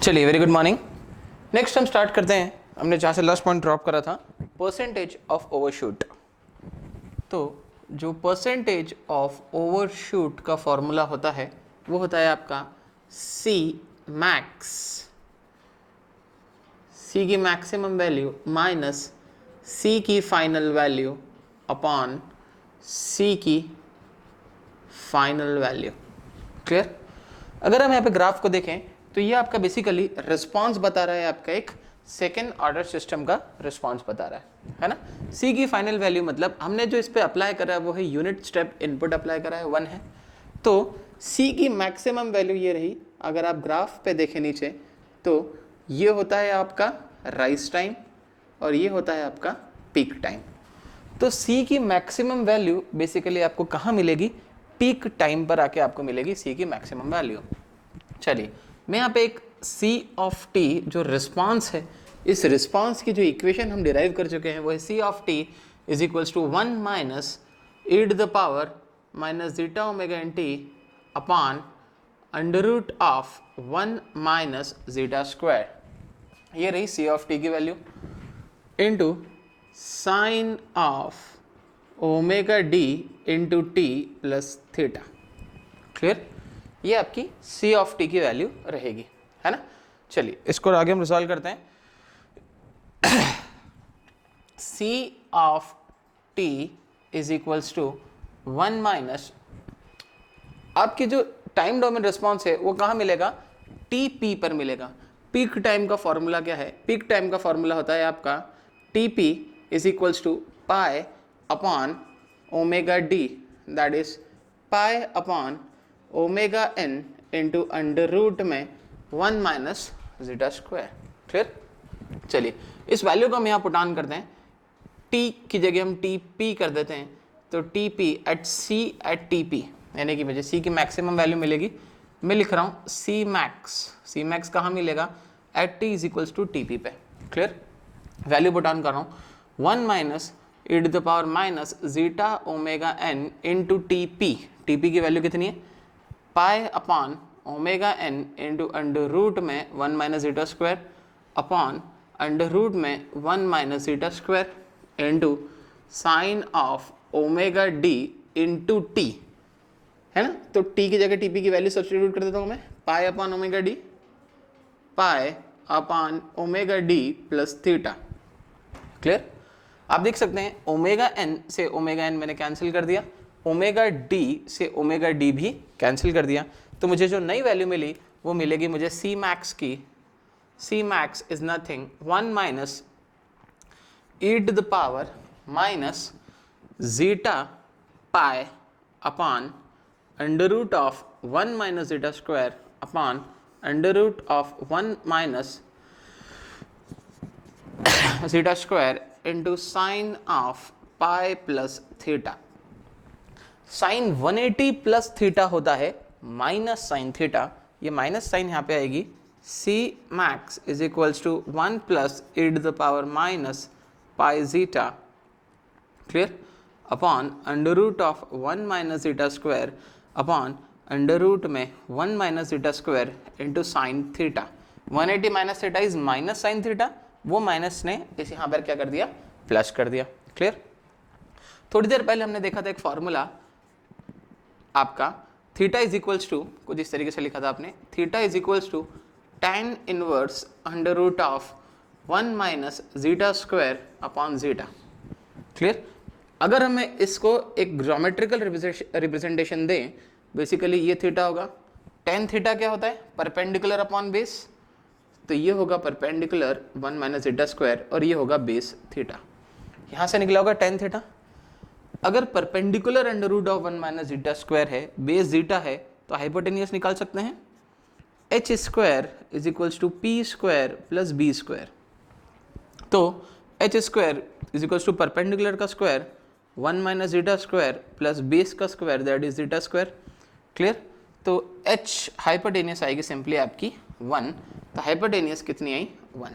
चलिए, very good morning. Next हम start करते हैं, हमने जहाँ से लास्ट पॉइंट ड्रॉप करा था, परसेंटेज ऑफ ओवरशूट। तो जो परसेंटेज ऑफ ओवरशूट का फॉर्मूला होता है वो होता है आपका सी मैक्स, सी की मैक्सिमम वैल्यू माइनस सी की फाइनल वैल्यू अपॉन सी की फाइनल वैल्यू। क्लियर? अगर हम यहाँ पे ग्राफ को देखें तो ये आपका बेसिकली रिस्पांस बता रहा है, आपका एक सेकेंड ऑर्डर सिस्टम का रिस्पांस बता रहा है ना। सी की फाइनल वैल्यू मतलब हमने जो इस पे अप्लाई करा है वो है यूनिट स्टेप इनपुट अप्लाई करा है 1 है। तो सी की मैक्सिमम वैल्यू ये रही, अगर आप ग्राफ पे देखें नीचे तो ये होता है आपका राइज टाइम और ये होता है आपका पीक टाइम। तो सी की मैक्सिमम वैल्यू बेसिकली आपको कहाँ मिलेगी? पीक टाइम पर आके आपको मिलेगी सी की मैक्सिमम वैल्यू। चलिए, मैं यहाँ पे एक सी ऑफ टी जो रिस्पांस है, इस रिस्पांस की जो इक्वेशन हम डिराइव कर चुके हैं वो है C of T is equals to 1 minus E to the power minus zeta omega N T upon under root of 1 minus zeta square. ये रही सी ऑफ टी की value into sine of omega D into T plus theta. Clear? ये आपकी C of T की value रहेगी, है ना। चलिए, इसको आगे हम रिजॉल्व करते हैं। C of T is equals to 1 minus, आपकी जो टाइम डोमेन रिस्पॉन्स है वो कहाँ मिलेगा? टी पी पर मिलेगा। पीक टाइम का फॉर्मूला क्या है? पीक टाइम का फॉर्मूला होता है आपका T P is equals to pi upon omega D, that is pi upon omega N into under root में 1 माइनस जीटा स्क्वायर। क्लियर? चलिए, इस वैल्यू को हम यहाँ पुट ऑन करते हैं। टी की जगह हम टी पी कर देते हैं, तो T P at C at T P, यानी कि मुझे सी की मैक्सिमम वैल्यू मिलेगी। मैं लिख रहा हूँ सी मैक्स, सी मैक्स कहाँ मिलेगा? At T is equals to T P पे। क्लियर? वैल्यू पुट ऑन कर रहा हूँ 1 minus E to the power minus zeta omega N into T P. T P की वैल्यू कितनी है? Pi upon omega N into under root में 1 minus zeta square upon under root में 1 minus zeta square into sine of omega D into T, है ना। तो T की जगह टीपी की वैल्यू सब्स्टिट्यूट कर देता हूँ मैं, पाई अपॉन ओमेगा डी, पाई upon omega D plus theta. Clear? आप देख सकते हैं ओमेगा एन से ओमेगा एन मैंने कैंसिल कर दिया, ओमेगा डी से ओमेगा डी भी कैंसिल कर दिया, तो मुझे जो नई वैल्यू मिली वो मिलेगी मुझे सी मैक्स की। C max is nothing 1 minus E to the power minus zeta pi upon under root of 1 minus zeta square upon under root of 1 minus zeta square into sine of pi plus theta. Sine 180 plus theta होता है minus sine theta, ये minus sine यहाँ पे आएगी। C max is equals to 1 plus E to the power minus pi zeta, clear, upon under root of 1 minus zeta square upon under root में 1 minus zeta square into sine theta. 180 minus theta is minus sine theta, वो minus ने इस यहाँ पर क्या कर दिया? Plus कर दिया। क्लियर? थोड़ी देर पहले हमने देखा था एक फॉर्मूला आपका थीटा इज इक्वल्स टू, कुछ इस तरीके से लिखा था आपने, theta is equals to tan inverse under root of 1 minus zeta square upon zeta. Clear? अगर हमें इसको एक ज्योमेट्रिकल रिप्रेजेंटेशन दें, बेसिकली ये थीटा होगा, tan थीटा क्या होता है? परपेंडिकुलर अपॉन बेस, तो ये होगा परपेंडिकुलर 1 माइनस जीटा स्क्वायर और ये होगा बेस थीटा। यहाँ से निकला होगा tan थीटा। अगर perpendicular under root of 1 minus zeta square है, बेस जीटा है, तो हाइपोटेनियस निकाल सकते हैं, H square is equals to P square plus B square. तो H square is equals to perpendicular का square 1 minus zeta square plus base का square, that is zeta square. Clear? तो H hypotenuse आएगी simply आपकी 1, तो hypotenuse कितनी आई? 1।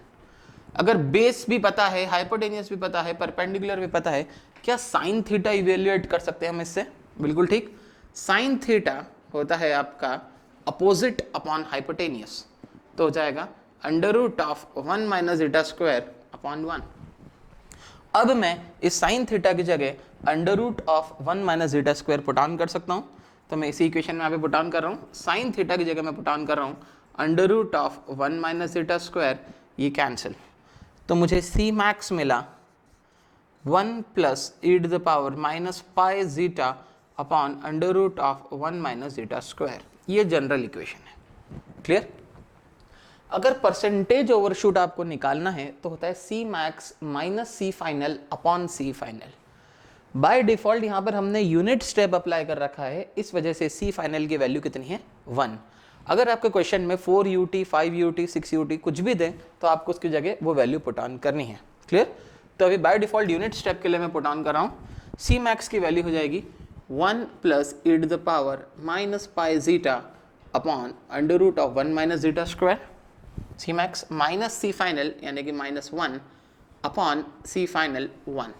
अगर base भी पता है, हाइपोटेनियस भी पता है, परपेंडिकुलर भी पता है, क्या साइन थीटा इवेल्युएट कर सकते हैं हम इससे? बिल्कुल ठीक। साइन थीटा होता है आपका अपोजिट अपॉन हाइपोटेनियस। तो हो जाएगा under root of 1 minus zeta square upon 1। अब मैं इस साइन थीटा की जगह under root of 1 minus zeta square put on कर सकता हूँ। तो मैं इसी इक्वेशन में यहाँ पे पुट ऑन कर रहा हूँ, साइन थीटा की जगह मैं पुट ऑन कर रहा हूँ under root of 1 minus zeta square, ये कैंसिल, तो मुझे सी मैक्स मिला 1 plus E to the power minus pi zeta upon under root of 1 minus zeta square. ये जनरल इक्वेशन है। क्लियर? अगर परसेंटेज ओवरशूट आपको निकालना है तो होता है C max minus C final upon C final. By default यहाँ पर हमने यूनिट स्टेप अप्लाई कर रखा है, इस वजह से सी फाइनल की वैल्यू कितनी है 1। अगर आपके क्वेश्चन में 4 UT 5 UT 6 UT कुछ भी दें तो आपको उसकी जगह वो वैल्यू पुट ऑन करनी है। क्लियर? तो अभी बाय डिफॉल्ट यूनिट स्टेप के लिए मैं पुट ऑन कर रहा हूँ, सी मैक्स की वैल्यू हो जाएगी 1 plus E to the power minus pi zeta upon under root of 1 minus zeta square, C max minus C final यानी कि माइनस 1 अपॉन सी फाइनल 1।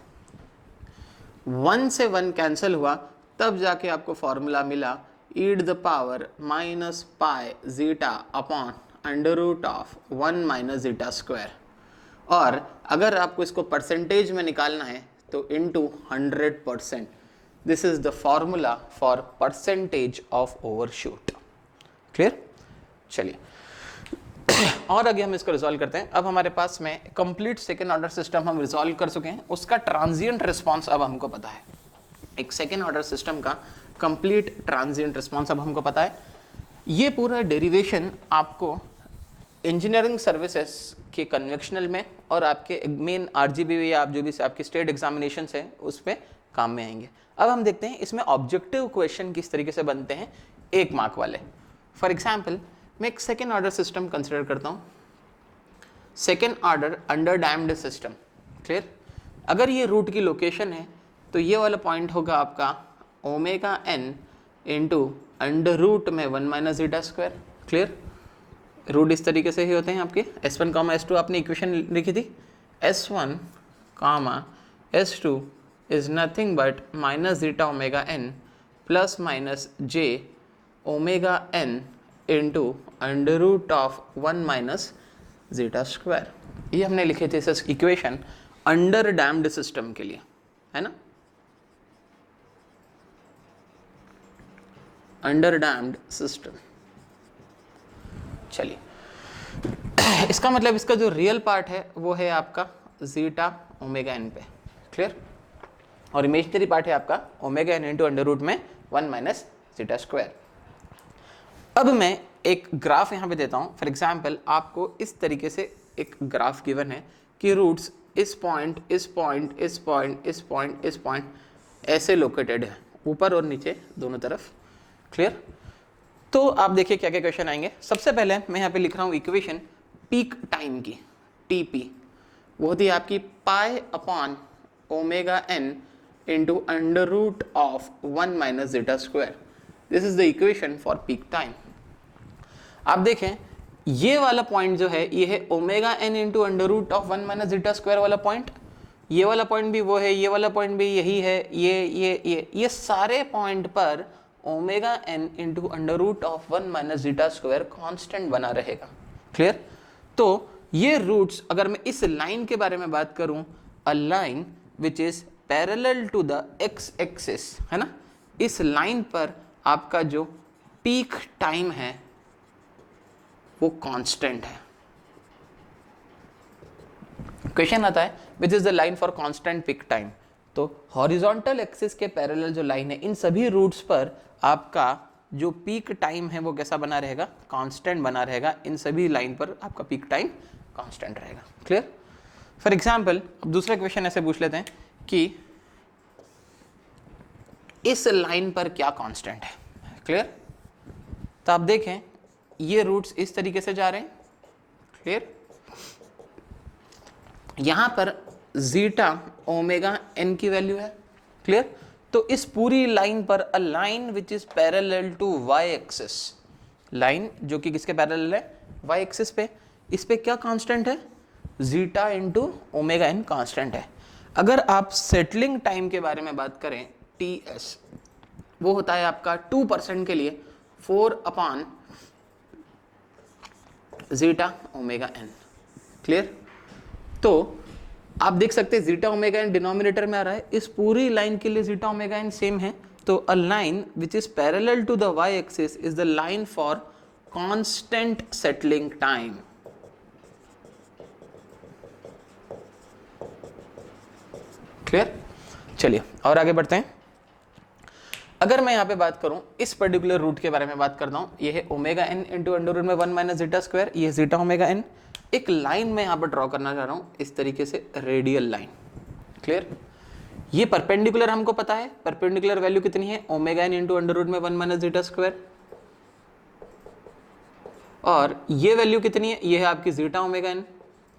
1 से 1 कैंसिल हुआ, तब जाके आपको फॉर्मूला मिला e to the power minus pi zeta upon under root of 1 minus zeta square. और अगर आपको इसको परसेंटेज में निकालना है तो into 100%। This is the formula for percentage of overshoot. Clear? चलिए और आगे हम इसको रिजॉल्व करते हैं। अब हमारे पास में कंप्लीट सेकेंड ऑर्डर सिस्टम हम रिजॉल्व कर चुके हैं, उसका ट्रांजिएंट रिस्पांस अब हमको पता है। एक सेकेंड ऑर्डर सिस्टम का कंप्लीट ट्रांजिएंट रिस्पांस अब हमको पता है। ये पूरा डेरिवेशन आपको इंजीनियरिंग सर्विसेज के कन्वेक्शनल में और आपके मेन RGB या आप जो भी आपके स्टेट एग्जामिनेशन है उस पर काम में आएंगे। अब हम देखते हैं इसमें ऑब्जेक्टिव क्वेश्चन किस तरीके से बनते हैं 1 मार्क वाले। फॉर एग्जाम्पल मैं एक सेकेंड ऑर्डर सिस्टम कंसिडर करता हूँ, second order under damped system. Clear? अगर ये रूट की लोकेशन है तो ये वाला पॉइंट होगा आपका omega n into under root में 1 minus zeta square. Clear? Root इस तरीके से ही होते हैं आपके S1 कामा S2 आपने इक्वेशन लिखी थी, S1 comma S2 is nothing but minus zeta omega n plus minus j omega n into under root of 1 minus zeta square. ये हमने लिखे थे इस इक्वेशन अंडर डैम्ड सिस्टम के लिए, है ना? Under damped system. चलिए इसका मतलब इसका जो रियल पार्ट है वो है आपका जीटा ओमेगा n पे। क्लियर? और इमेजिनरी पार्ट है आपका omega n into under root में 1 माइनस जीटा स्क्वायर। अब मैं एक ग्राफ यहाँ पे देता हूँ। फॉर एग्जाम्पल आपको इस तरीके से एक ग्राफ गिवन है कि रूट्स इस पॉइंट इस पॉइंट इस पॉइंट इस पॉइंट इस पॉइंट ऐसे लोकेटेड है, ऊपर और नीचे दोनों तरफ। क्लियर? तो आप देखिए क्या क्या क्वेश्चन आएंगे। सबसे पहले मैं यहाँ पे लिख रहा हूँ इक्वेशन पीक टाइम की, TP, वो होती है आपकी pi upon omega n into under root of 1 minus zeta square. This is the equation for peak time. आप देखें ये वाला पॉइंट जो है ये है omega n into under root of 1 minus zeta square वाला पॉइंट। ये वाला पॉइंट भी वो है, ये वाला पॉइंट भी यही है, ये सारे पॉइंट पर omega n into under root of 1 minus zeta square constant बना रहेगा। क्लियर? तो ये रूट्स, अगर मैं इस लाइन के बारे में बात करूं, a line which is parallel to the x axis, है ना, इस लाइन पर आपका जो पीक टाइम है वो कांस्टेंट है। क्वेश्चन आता है which is the line for constant peak time. तो हॉरिजॉन्टल एक्सिस के पैरेलल जो लाइन है इन सभी रूट्स पर आपका जो पीक टाइम है वो कैसा बना रहेगा? कांस्टेंट बना रहेगा। इन सभी लाइन पर आपका पीक टाइम कांस्टेंट रहेगा। क्लियर? फॉर एग्जाम्पल अब दूसरा क्वेश्चन ऐसे पूछ लेते हैं कि इस लाइन पर क्या कांस्टेंट है। क्लियर? तो आप देखें ये रूट्स इस तरीके से जा रहे हैं। क्लियर? यहां पर जीटा ओमेगा n की वैल्यू है। क्लियर? तो इस पूरी लाइन पर a line which is parallel to y axis, line जो कि किसके पैरेलल है? y एक्सिस पे। इस पे क्या कांस्टेंट है? Zeta into omega n constant है। अगर आप सेटलिंग टाइम के बारे में बात करें TS, वो होता है आपका 2% के लिए 4 upon zeta omega n. Clear? तो आप देख सकते हैं जीटा ओमेगा एन डिनोमिनेटर में आ रहा है, इस पूरी लाइन के लिए जीटा ओमेगा एन सेम है। तो a line which is parallel to the y axis is the line for constant settling time. Clear? चलिए और आगे बढ़ते हैं। अगर मैं यहाँ पे बात करूं इस पर्टिकुलर रूट के बारे में बात करता हूं, ये है omega N into under root में 1 माइनस जीटा स्क्वायर, ये जीटा ओमेगा एन। एक लाइन में यहाँ पर ड्रॉ करना चाह रहा हूं इस तरीके से, रेडियल लाइन। क्लियर? ये परपेंडिकुलर हमको पता है, परपेंडिकुलर वैल्यू कितनी है, omega N into under root में 1 माइनस जीटा स्क्वायर, और ये वैल्यू कितनी है, ये है आपकी जीटा ओमेगा एन।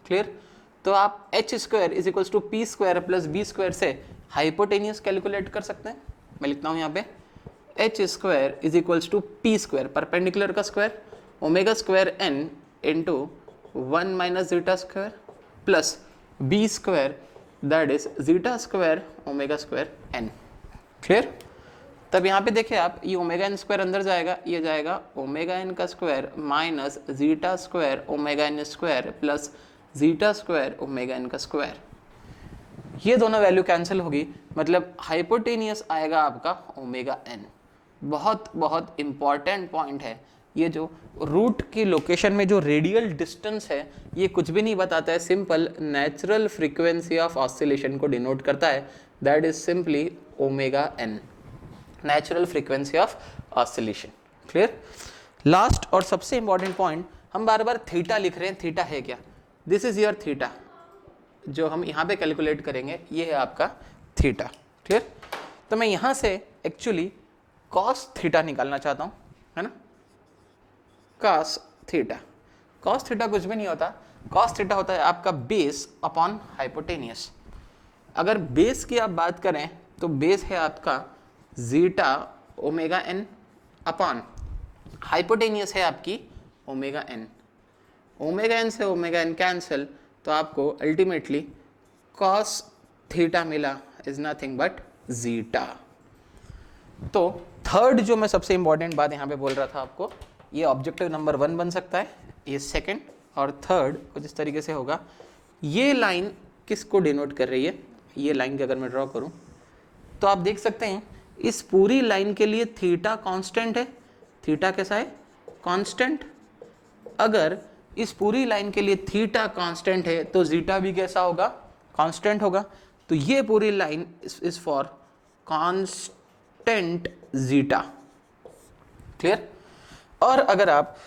क्लियर? तो आप H square is equals to P square plus B square से हाइपोटेनियस कैलकुलेट कर सकते हैं। मैं लिखता हूं यहाँ पे H square is equals to P square, perpendicular का square, omega square n into 1 minus zeta square plus B square that is zeta square omega square n. Clear? तब यहाँ पे देखिए आप, ये ओमेगा एन स्क्वायर अंदर जाएगा, ये जाएगा ओमेगा एन का square minus zeta square omega n square plus zeta square omega n का स्क्वायर। ये दोनों वैल्यू कैंसिल होगी, मतलब हाइपोटेनियस आएगा आपका ओमेगा एन। बहुत बहुत इंपॉर्टेंट पॉइंट है ये, जो रूट की लोकेशन में जो रेडियल डिस्टेंस है ये कुछ भी नहीं बताता है, simple natural frequency of oscillation को डिनोट करता है, that is simply omega n, natural frequency of oscillation. Clear? Last और सबसे इंपॉर्टेंट पॉइंट, हम बार बार थीटा लिख रहे हैं, थीटा है क्या? दिस इज योर थीटा, जो हम यहाँ पे कैलकुलेट करेंगे ये है आपका थीटा। क्लियर? तो मैं यहाँ से एक्चुअली कॉस थीटा निकालना चाहता हूँ, है ना, कॉस थीटा। कॉस थीटा कुछ भी नहीं होता, कॉस थीटा होता है आपका बेस अपॉन हाइपोटेनियस। अगर बेस की आप बात करें तो बेस है आपका zeta omega n upon hypotenuse है आपकी ओमेगा एन। ओमेगा एन से ओमेगा एन कैंसिल, तो आपको अल्टीमेटली कॉस थीटा मिला इज नथिंग बट जीटा। तो थर्ड जो मैं सबसे इंपॉर्टेंट बात यहाँ पे बोल रहा था आपको, ये ऑब्जेक्टिव नंबर 1 बन सकता है, ये सेकंड, और थर्ड कुछ इस तरीके से होगा। ये लाइन किसको डिनोट कर रही है, ये लाइन की अगर मैं ड्रॉ करूँ तो आप देख सकते हैं इस पूरी लाइन के लिए थीटा कांस्टेंट है। थीटा कैसा है? कांस्टेंट। अगर इस पूरी लाइन के लिए थीटा कांस्टेंट है तो जीटा भी कैसा होगा? कांस्टेंट होगा। तो ये पूरी line is for constant zeta. Clear? और अगर आप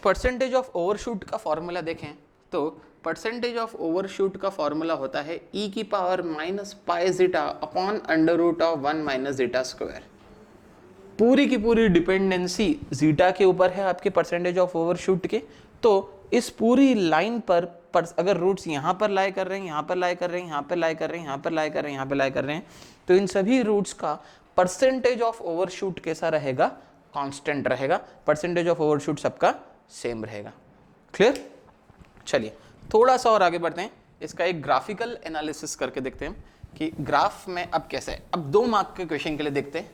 परसेंटेज ऑफ ओवरशूट का फॉर्मूला देखें तो परसेंटेज ऑफ ओवरशूट का फॉर्मूला होता है e की power minus pi zeta upon under root of 1 minus zeta square. पूरी की पूरी डिपेंडेंसी जीटा के ऊपर है आपके परसेंटेज ऑफ ओवरशूट के। तो इस पूरी लाइन पर अगर रूट्स यहाँ पर लाई कर रहे हैं, यहाँ पर लाई कर रहे हैं, यहाँ पर लाई कर रहे हैं, यहाँ पर लाई कर रहे हैं, यहाँ पर लाई कर रहे हैं, तो इन सभी रूट्स का परसेंटेज ऑफ ओवरशूट कैसा रहेगा? कांस्टेंट रहेगा। परसेंटेज ऑफ ओवरशूट सबका सेम रहेगा। क्लियर? चलिए थोड़ा सा और आगे बढ़ते हैं, इसका एक ग्राफिकल एनालिसिस करके देखते हैं कि ग्राफ में अब कैसे है। अब 2 मार्क के क्वेश्चन के लिए देखते हैं।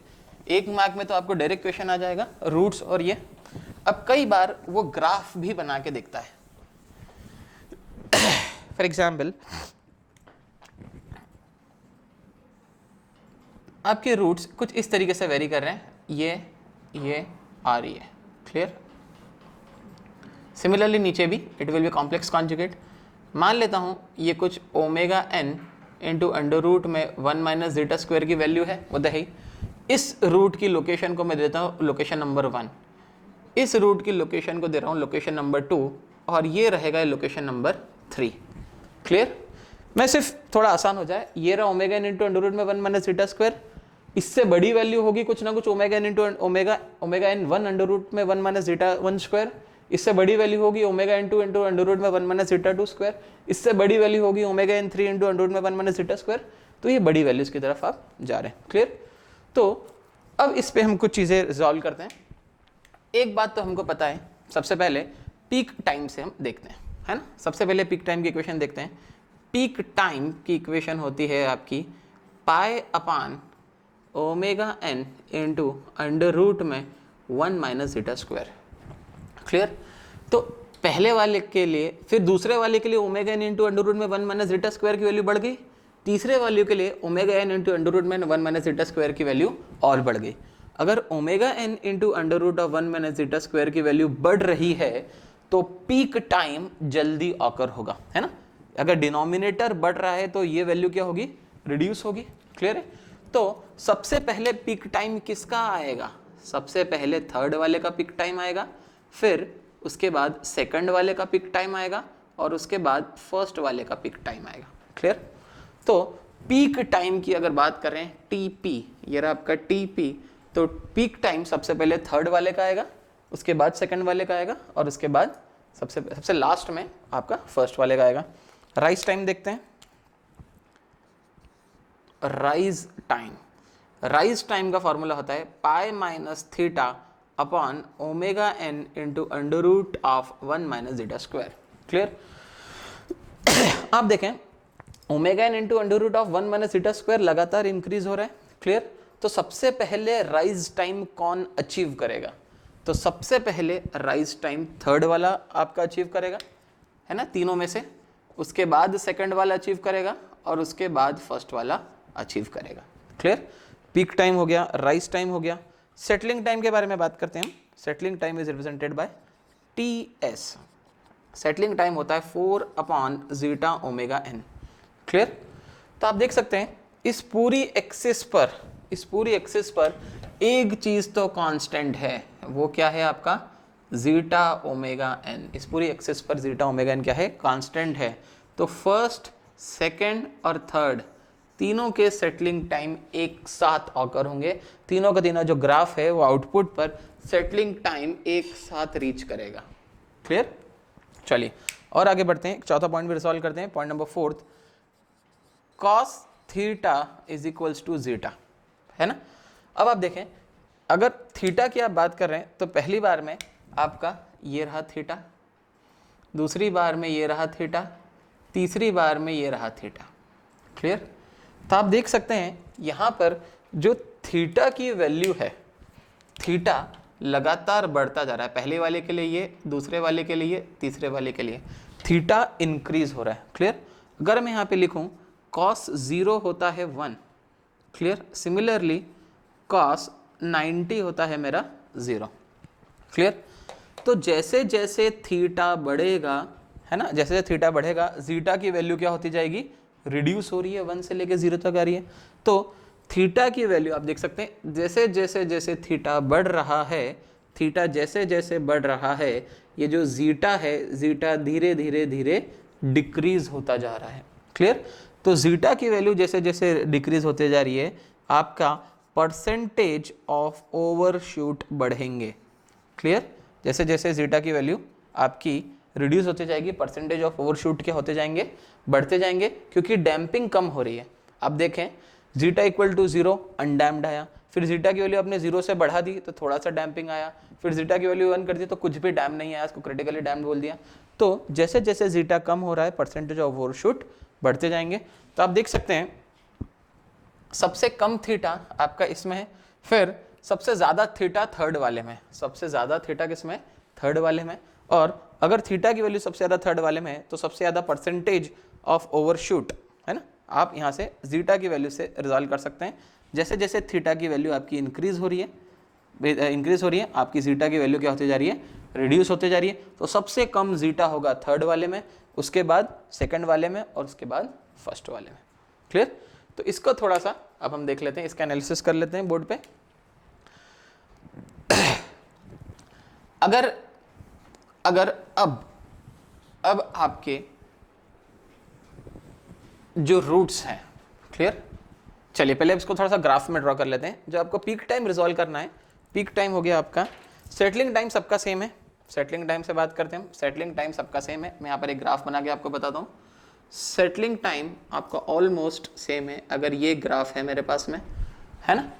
1 मार्क में तो आपको डायरेक्ट क्वेश्चन आ जाएगा रूट्स और ये। अब कई बार वो ग्राफ भी बना के देखता है। फॉर एग्जाम्पल आपके रूट्स कुछ इस तरीके से वेरी कर रहे हैं, ये आ रही है। क्लियर? सिमिलरली नीचे भी it will be complex conjugate. मान लेता हूँ ये कुछ omega N into under root में 1 माइनस जीटा स्क्वायर की वैल्यू है, वो है। इस रूट की लोकेशन को मैं देता हूँ लोकेशन नंबर 1, इस रूट की लोकेशन को दे रहा हूँ लोकेशन नंबर 2, और ये रहेगा लोकेशन नंबर 3। क्लियर? मैं सिर्फ थोड़ा आसान हो जाए, ये रहा omega N into under root में 1 माइनस जीटा स्क्वायर, इससे बड़ी वैल्यू होगी कुछ ना कुछ omega N into omega n 1 under root में 1 माइनस जीटा 1 स्क्वायर, इससे बड़ी वैल्यू होगी omega n 2 into under root में 1 माइनस जीटा 2 स्क्वायर, इससे बड़ी वैल्यू होगी omega n 3 into under root में 1 माइनस जीटा स्क्वायर। तो ये बड़ी वैल्यूज की तरफ आप जा रहे हैं। क्लियर? तो अब इस पे हम कुछ चीज़ें रिजॉल्व करते हैं। एक बात तो हमको पता है, सबसे पहले पीक टाइम से हम देखते हैं, है ना। सबसे पहले पीक टाइम की इक्वेशन देखते हैं। पीक टाइम की इक्वेशन होती है आपकी pi upon omega N into under root में 1 माइनस जीटा स्क्वायर। क्लियर? तो पहले वाले के लिए, फिर दूसरे वाले के लिए omega N into under root में 1 माइनस जीटा स्क्वायर की वैल्यू बढ़ गई, तीसरे वाले के लिए omega N into under root में 1 माइनस जीटा स्क्वायर की वैल्यू और बढ़ गई। अगर omega N into under root of 1 minus zeta square की वैल्यू बढ़ रही है तो पीक टाइम जल्दी ऑकर होगा, है ना। अगर डिनोमिनेटर बढ़ रहा है तो ये वैल्यू क्या होगी, रिड्यूस होगी। क्लियर है। तो सबसे पहले पीक टाइम किसका आएगा, सबसे पहले थर्ड वाले का पीक टाइम आएगा, फिर उसके बाद सेकंड वाले का पीक टाइम आएगा, और उसके बाद फर्स्ट वाले का पीक टाइम आएगा। क्लियर। तो पीक टाइम की अगर बात करें टीपी, ये रहा आपका टीपी, तो पीक टाइम सबसे पहले थर्ड वाले का आएगा, उसके बाद सेकंड वाले का आएगा, और उसके बाद सबसे लास्ट में आपका फर्स्ट वाले का आएगा। राइज टाइम देखते हैं। राइज टाइम का फॉर्मूला होता है pi minus theta upon omega N into under root of 1 minus zeta square. Clear. आप देखें omega N into under root of 1 minus zeta square लगातार इंक्रीज हो रहा है। क्लियर। तो सबसे पहले राइज टाइम कौन अचीव करेगा, तो सबसे पहले राइज टाइम थर्ड वाला आपका अचीव करेगा, है ना, तीनों में से। उसके बाद सेकंड वाला अचीव करेगा, और उसके बाद फर्स्ट वाला अचीव करेगा। क्लियर। पीक टाइम हो गया, राइज टाइम हो गया। सेटलिंग टाइम के बारे में बात करते हैं। Settling time is represented by TS. Settling time होता है 4 upon zeta omega n. Clear. तो आप देख सकते हैं इस पूरी एक्सिस पर एक चीज तो कांस्टेंट है, वो क्या है आपका, जीटा ओमेगा एन। इस पूरी एक्सिस पर जीटा ओमेगा एन क्या है, कांस्टेंट है। तो फर्स्ट, सेकंड और थर्ड तीनों के सेटलिंग टाइम एक साथ ऑकर होंगे। तीनों का तीनों जो ग्राफ है वो आउटपुट पर सेटलिंग टाइम एक साथ रीच करेगा। क्लियर। चलिए और आगे बढ़ते हैं, चौथा पॉइंट भी रिजॉल्व करते हैं। Point number 4, cos theta is equals to zeta, है ना। अब आप देखें अगर थीटा की आप बात कर रहे हैं तो पहली बार में आपका ये रहा थीटा, दूसरी बार में ये रहा थीटा, तीसरी बार में ये रहा थीटा। क्लियर। तो आप देख सकते हैं यहाँ पर जो थीटा की वैल्यू है, थीटा लगातार बढ़ता जा रहा है। पहले वाले के लिए ये, दूसरे वाले के लिए, तीसरे वाले के लिए थीटा इंक्रीज हो रहा है। क्लियर। अगर मैं यहाँ पे लिखूँ cos 0 होता है 1। क्लियर। सिमिलरली cos 90 होता है मेरा 0। क्लियर। तो जैसे जैसे थीटा बढ़ेगा, है ना, जैसे जैसे थीटा बढ़ेगा जीटा की वैल्यू क्या होती जाएगी, रिड्यूस हो रही है, 1 से लेके 0 तक आ रही है। तो थीटा की वैल्यू आप देख सकते हैं जैसे जैसे थीटा बढ़ रहा है, थीटा जैसे जैसे बढ़ रहा है, ये जो जीटा है, जीटा धीरे धीरे धीरे डिक्रीज होता जा रहा है। क्लियर। तो जीटा की वैल्यू जैसे जैसे डिक्रीज होते जा रही है, आपका परसेंटेज ऑफ ओवरशूट बढ़ेंगे। क्लियर। जैसे जैसे जीटा की वैल्यू आपकी रिड्यूस होती जाएगी, परसेंटेज ऑफ ओवरशूट के होते जाएंगे, बढ़ते जाएंगे, क्योंकि डैम्पिंग कम हो रही है। अब देखें जीटा इक्वल टू 0 अनडैम्प्ड आया, फिर जीटा की वैल्यू आपने 0 से बढ़ा दी तो थोड़ा सा डैम्पिंग आया, फिर जीटा की वैल्यू 1 कर दी तो कुछ भी डैम्प नहीं आया, इसको क्रिटिकली डैम्प्ड बोल दिया। तो जैसे जैसे जीटा कम हो रहा है परसेंटेज ऑफ ओवरशूट बढ़ते जाएंगे। तो आप देख सकते हैं सबसे कम थीटा आपका इसमें है, फिर सबसे ज़्यादा थीटा थर्ड वाले में, सबसे ज़्यादा थीटा किसमें, थर्ड वाले में। और अगर थीटा की वैल्यू सबसे ज़्यादा थर्ड वाले में है तो सबसे ज़्यादा परसेंटेज ऑफ ओवरशूट, है ना। आप यहाँ से जीटा की वैल्यू से रिजॉल्व कर सकते हैं। जैसे जैसे थीटा की वैल्यू आपकी इंक्रीज हो रही है, आपकी जीटा की वैल्यू क्या होती जा रही है, रिड्यूस होते जा रही है। तो सबसे कम जीटा होगा थर्ड वाले में, उसके बाद सेकंड वाले में, और उसके बाद फर्स्ट वाले में। क्लियर। तो इसको थोड़ा सा अब हम देख लेते हैं, इसका एनालिसिस कर लेते हैं बोर्ड पे। अगर अब आपके जो रूट्स हैं, क्लियर। चलिए पहले इसको थोड़ा सा ग्राफ में ड्रॉ कर लेते हैं। जो आपको पीक टाइम रिजॉल्व करना है, पीक टाइम हो गया आपका, सेटलिंग टाइम सबका सेम है। सेटलिंग टाइम से बात करते हैं हम, सेटलिंग टाइम सबका सेम है। मैं यहाँ पर एक ग्राफ बना के आपको बताता हूँ। सेटलिंग टाइम आपका ऑलमोस्ट सेम है। अगर ये ग्राफ है मेरे पास में, है ना,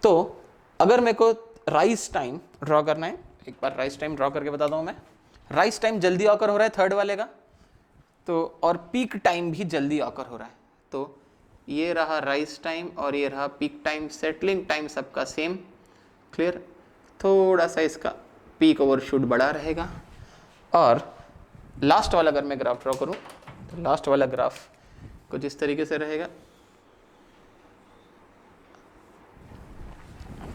तो अगर मेरे को राइज टाइम ड्रॉ करना है, एक बार राइज टाइम ड्रॉ करके बताता हूँ मैं। राइज टाइम जल्दी ऑकर हो रहा है थर्ड वाले का, तो और पीक टाइम भी जल्दी ऑकर हो रहा है। तो ये रहा राइज टाइम और ये रहा पीक टाइम। सेटलिंग टाइम सबका सेम। क्लियर। थोड़ा सा इसका पीक ओवरशूट बड़ा रहेगा, और लास्ट वाला अगर मैं ग्राफ ड्रॉ करूं तो लास्ट वाला ग्राफ कुछ इस तरीके से रहेगा।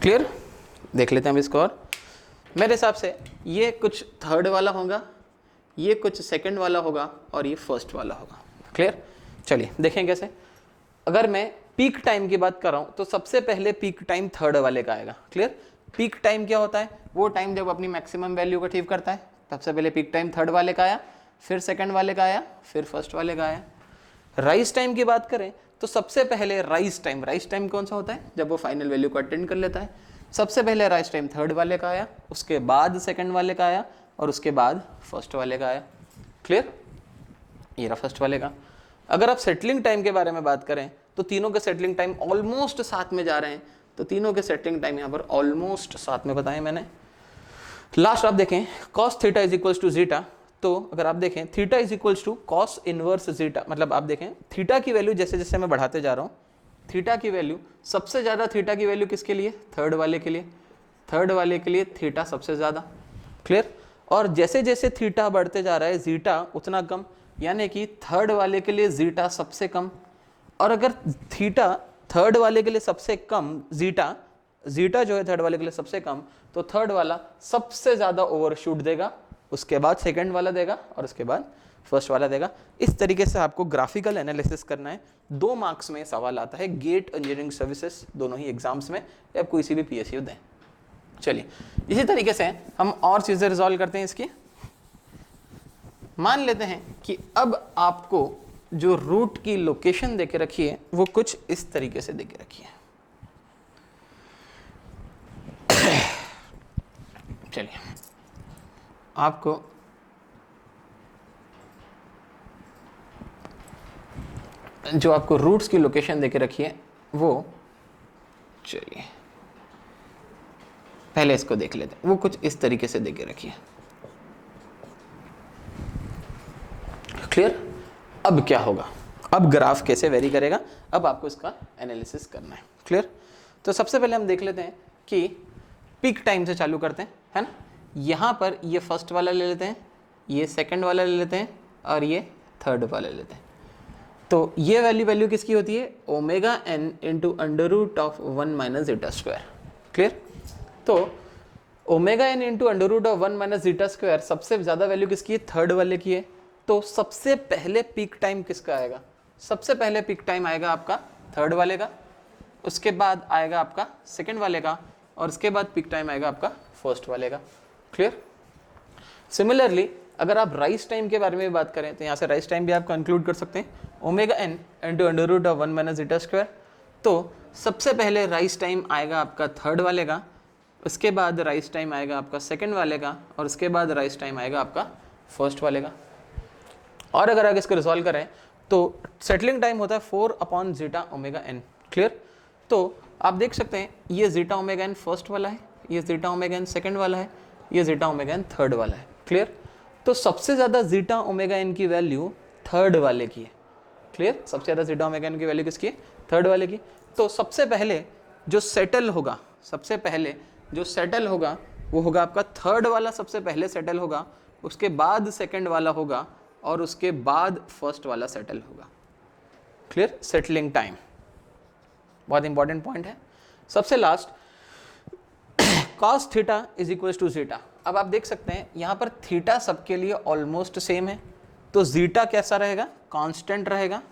क्लियर? देख लेते हैं हम इसको। और मेरे हिसाब से ये कुछ थर्ड वाला होगा, ये कुछ सेकंड वाला होगा और ये फर्स्ट वाला होगा। क्लियर? चलिए देखें कैसे। अगर मैं पीक टाइम की बात कर रहा हूं तो सबसे पहले पीक टाइम थर्ड वाले का आएगा। क्लियर? पीक टाइम क्या होता है? वो टाइम जब अपनी मैक्सिमम वैल्यू को अचीव करता है। सबसे पहले पीक टाइम थर्ड वाले का आया, फिर सेकंड वाले का आया, फिर फर्स्ट वाले का आया। राइज टाइम की बात करें तो सबसे पहले राइज टाइम कौन सा होता है? जब वो फाइनल वैल्यू को अटेंड कर लेता है। सबसे पहले राइज टाइम थर्ड वाले का आया, उसके बाद सेकंड वाले का आया और उसके बाद फर्स्ट वाले का आया। क्लियर? ये रहा फर्स्ट वाले का। अगर आप सेटलिंग टाइम के बारे में बात करें तो तीनों के सेटलिंग टाइम ऑलमोस्ट साथ में जा रहे हैं, तो तीनों के सेटलिंग टाइम यहाँ पर ऑलमोस्ट साथ में बताए मैंने। लास्ट आप देखें cos theta is equals to zeta, तो अगर आप देखें theta is equals to cos inverse zeta, मतलब आप देखें थीटा की वैल्यू जैसे जैसे मैं बढ़ाते जा रहा हूँ, थीटा की वैल्यू सबसे ज़्यादा, थीटा की वैल्यू किसके लिए? थर्ड वाले के लिए। थर्ड वाले के लिए थीटा सबसे ज़्यादा। क्लियर? और जैसे जैसे थीटा बढ़ते जा रहा है जीटा उतना कम, यानी कि थर्ड वाले के लिए जीटा सबसे कम। और अगर थीटा थर्ड वाले के लिए सबसे कम, जीटा जो है थर्ड वाले के लिए सबसे कम, तो थर्ड वाला सबसे ज़्यादा ओवरशूट देगा, उसके बाद सेकंड वाला देगा और उसके बाद फर्स्ट वाला देगा। इस तरीके से आपको ग्राफिकल एनालिसिस करना है। 2 मार्क्स में सवाल आता है, गेट इंजीनियरिंग सर्विसेज दोनों ही एग्जाम्स में, या कोई सी भी PSU दें। चलिए इसी तरीके से हम और चीज़ें रिजॉल्व करते हैं इसकी। मान लेते हैं कि अब आपको जो रूट की लोकेशन देके रखी है वो कुछ इस तरीके से देके रखी है। चलिए आपको जो आपको रूट्स की लोकेशन देके रखी है वो, चलिए पहले इसको देख लेते हैं, वो कुछ इस तरीके से देके रखी है। क्लियर? अब क्या होगा? अब ग्राफ कैसे वेरी करेगा, अब आपको इसका एनालिसिस करना है। क्लियर? तो सबसे पहले हम देख लेते हैं कि पीक टाइम से चालू करते हैं, है ना। यहाँ पर ये फर्स्ट वाला ले लेते हैं, ये सेकंड वाला ले लेते हैं और ये थर्ड वाला ले लेते हैं। तो ये वैल्यू किसकी होती है? Omega N into under root of 1 minus zeta square. Clear? तो omega N into under root of 1 minus zeta square सबसे ज़्यादा वैल्यू किसकी है? थर्ड वाले की है। तो सबसे पहले पीक टाइम किसका आएगा? सबसे पहले पीक टाइम आएगा आपका थर्ड वाले का, उसके बाद आएगा आपका सेकंड वाले का और उसके बाद पीक टाइम आएगा आपका फर्स्ट वाले का। क्लियर? सिमिलरली अगर आप राइज टाइम के बारे में बात करें तो यहाँ से राइज टाइम भी आप कंक्लूड कर सकते हैं, omega N into under root of 1 minus zeta square. तो सबसे पहले राइज टाइम आएगा आपका थर्ड वाले का, उसके बाद राइज टाइम आएगा आपका सेकंड वाले का और उसके बाद राइज टाइम आएगा आपका फर्स्ट वाले का। और अगर आप इसको रिजॉल्व करें तो सेटलिंग टाइम होता है 4 जीटा ओमेगा एन। क्लियर? तो आप देख सकते हैं ये जीटा ओमेगा एन फर्स्ट वाला है, ये जीटा ओमेगा एन सेकंड वाला है, ये जीटा ओमेगा एन थर्ड वाला है। क्लियर? तो सबसे ज़्यादा जीटा ओमेगा एन की वैल्यू थर्ड वाले की है। क्लियर? सबसे ज़्यादा जीटा ओमेगा एन की वैल्यू किसकी है? थर्ड वाले की। तो सबसे पहले जो सेटल होगा, सबसे पहले जो सेटल होगा वो होगा आपका थर्ड वाला, सबसे पहले सेटल होगा, उसके बाद सेकंड वाला होगा और उसके बाद फर्स्ट वाला सेटल होगा। क्लियर? सेटलिंग टाइम बहुत इंपॉर्टेंट पॉइंट है। सबसे last cos theta is equal to zeta. अब आप देख सकते हैं यहाँ पर थीटा सबके लिए ऑलमोस्ट सेम है, तो जीटा कैसा रहेगा? कांस्टेंट रहेगा,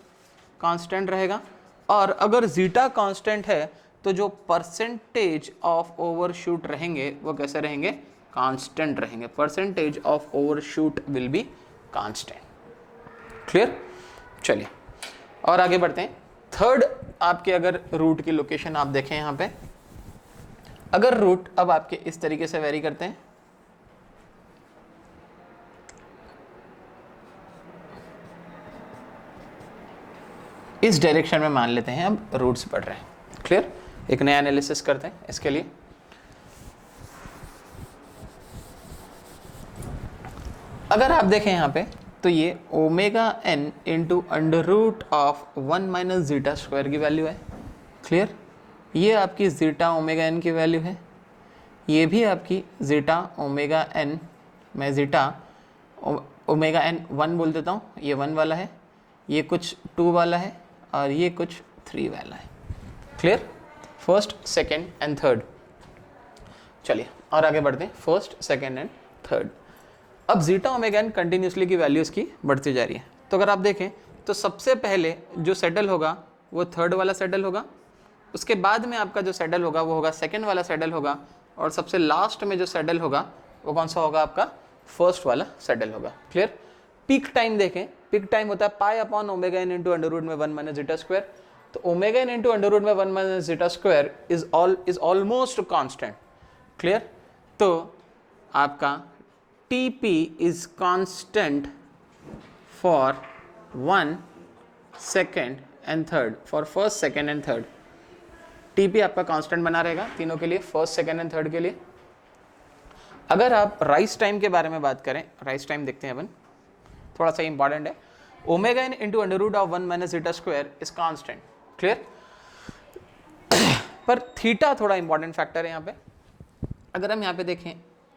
कांस्टेंट रहेगा। और अगर जीटा कांस्टेंट है तो जो परसेंटेज ऑफ ओवरशूट रहेंगे वो कैसे रहेंगे? कांस्टेंट रहेंगे। Percentage of overshoot will be constant. Clear? चलिए और आगे बढ़ते हैं। थर्ड आपके अगर रूट की लोकेशन आप देखें यहाँ पे, अगर रूट अब आपके इस तरीके से वेरी करते हैं, इस डायरेक्शन में मान लेते हैं अब रूट्स पढ़ रहे हैं। क्लियर? एक नया एनालिसिस करते हैं इसके लिए। अगर आप देखें यहाँ पे तो ये omega N into under root of 1 minus zeta square की वैल्यू है। क्लियर? ये आपकी जीटा ओमेगा एन की वैल्यू है, ये भी आपकी जीटा ओमेगा एन में जीटा ओमेगा एन 1 बोल देता हूँ, ये 1 वाला है, ये कुछ 2 वाला है और ये कुछ 3 वाला है। Clear? First, second and third. चलिए और आगे बढ़ते हैं, फर्स्ट, सेकेंड एंड थर्ड। अब जीटा ओमेगा एन कंटिन्यूसली की वैल्यूज़ की बढ़ती जा रही है। तो अगर आप देखें तो सबसे पहले जो सेटल होगा वो थर्ड वाला सेटल होगा, उसके बाद में आपका जो सेटल होगा वो होगा सेकेंड वाला सेटल होगा, और सबसे लास्ट में जो सेटल होगा वो कौन सा होगा? आपका फर्स्ट वाला सेटल होगा। क्लियर? पीक टाइम देखें, पीक टाइम होता है pi upon omega N into under root में 1 माइनस जीटा स्क्वायर। तो omega N into under root में 1 minus zeta square is almost constant. Clear? तो आपका TP is constant for 1, 2nd and 3rd, for first, second and third। TP आपका constant बना रहेगा तीनों के लिए, फर्स्ट, सेकेंड एंड थर्ड के लिए। अगर आप राइज टाइम के बारे में बात करें, राइज टाइम देखते हैं अपन, थोड़ा सा इंपॉर्टेंट है। Omega N into under root of 1 minus zeta square is constant. Clear? पर थीटा थोड़ा इंपॉर्टेंट फैक्टर है यहाँ पे। अगर हम यहाँ पे देखें,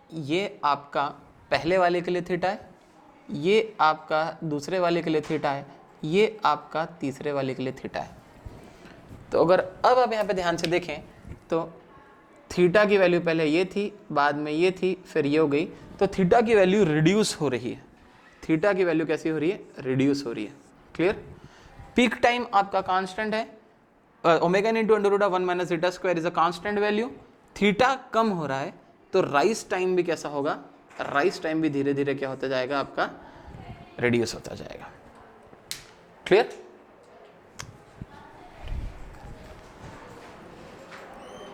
ये आपका पहले वाले के लिए थीटा है, ये आपका दूसरे वाले के लिए थीटा है, ये आपका तीसरे वाले के लिए थीटा है। तो अगर अब आप यहाँ पे ध्यान से देखें तो थीटा की वैल्यू पहले ये थी, बाद में ये थी, फिर ये हो गई, तो थीटा की वैल्यू रिड्यूस हो रही है। थीटा की वैल्यू कैसी हो रही है? रिड्यूस हो रही है। क्लियर? पीक टाइम आपका कांस्टेंट है, omega N into under root of 1 minus zeta square is a constant value. Theta कम हो रहा है तो राइज टाइम भी कैसा होगा? राइज टाइम भी धीरे धीरे क्या होता जाएगा? आपका रिड्यूस होता जाएगा। क्लियर?